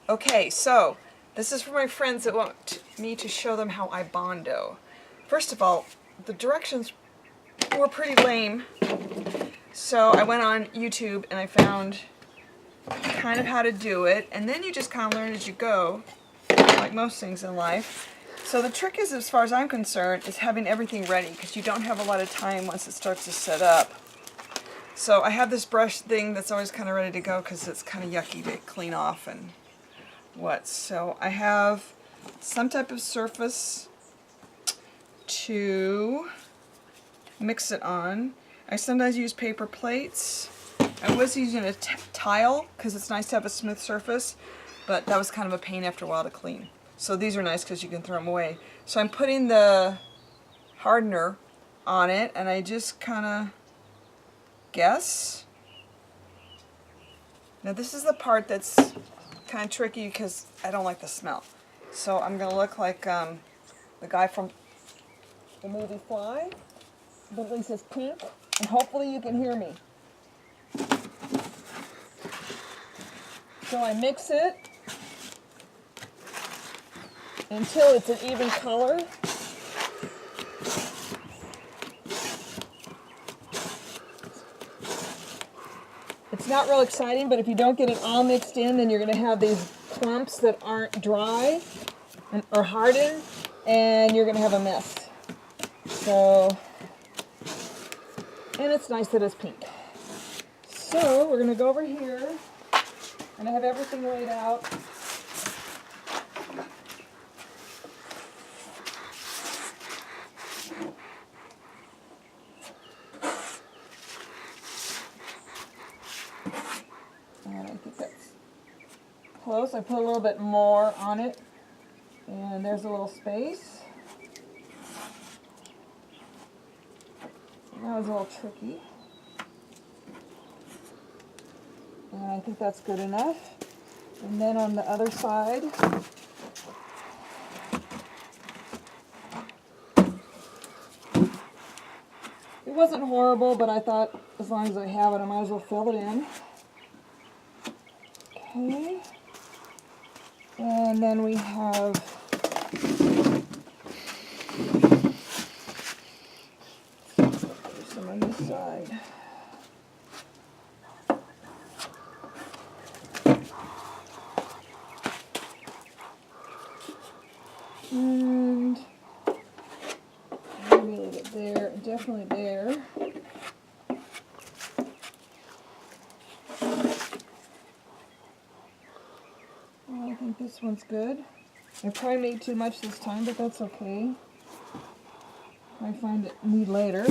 Okay, so this is for my friends that want me to show them how I Bondo. First of all, the directions were pretty lame, so I went on YouTube and I found kind of how to do it, and then you just kind of learn as you go, like most things in life. So the trick is, as far as I'm concerned, is having everything ready, because you don't have a lot of time once it starts to set up. So I have this brush thing that's always kind of ready to go because it's kind of yucky to clean off and what. So I have some type of surface to mix it on. I sometimes use paper plates. I was using a tile because it's nice to have a smooth surface, but that was kind of a pain after a while to clean. So these are nice because you can throw them away. So I'm putting the hardener on it, and I just kind of guess. Now this is the part that's kind of tricky because I don't like the smell. So I'm going to look like the guy from the movie Fly, but at least it's pink, and hopefully you can hear me. So I mix it until it's an even color. It's not real exciting, but if you don't get it all mixed in, then you're going to have these clumps that aren't dry or hardened, and you're going to have a mess. So, and it's nice that it's pink. So we're going to go over here, and I have everything laid out. And I think that's close. I put a little bit more on it, and there's a little space. That was a little tricky. And I think that's good enough. And then on the other side, it wasn't horrible, but I thought as long as I have it, I might as well fill it in. Okay. And then we have some on this side. And maybe a little bit there, definitely there. Well, I think this one's good. I probably made too much this time, but that's okay. I find it need later.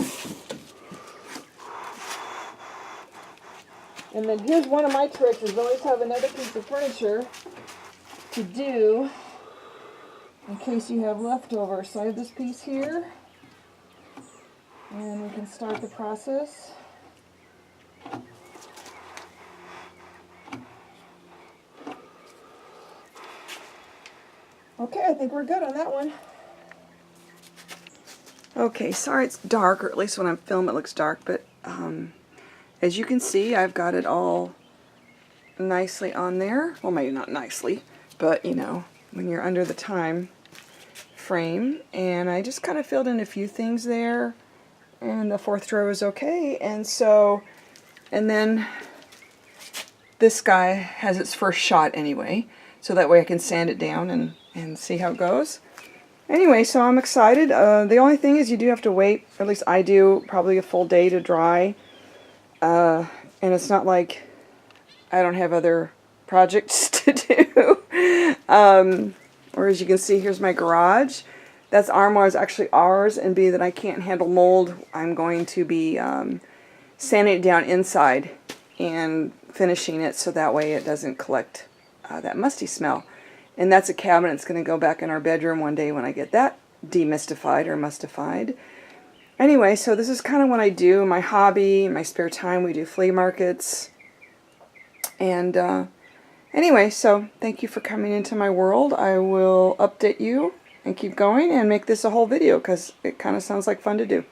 And then here's one of my tricks, is always have another piece of furniture to do in case you have leftover. So I have this piece here, and we can start the process. Okay, I think we're good on that one. Okay, sorry it's dark, or at least when I'm filming it looks dark, but as you can see, I've got it all nicely on there. Well, maybe not nicely, but you know, when you're under the time frame. And I just kind of filled in a few things there, and the fourth row is okay. And so, and then this guy has its first shot anyway, so that way I can sand it down and see how it goes. Anyway, so I'm excited. The only thing is you do have to wait, or at least I do, probably a full day to dry. And it's not like I don't have other projects to do. Or as you can see, here's my garage. That's armoire is actually ours, and being that I can't handle mold, I'm going to be sanding it down inside and finishing it so that way it doesn't collect that musty smell. And that's a cabinet that's going to go back in our bedroom one day when I get that demystified or mustified. Anyway, so this is kind of what I do, my hobby, my spare time. We do flea markets. And anyway, so thank you for coming into my world. I will update you and keep going and make this a whole video because it kind of sounds like fun to do.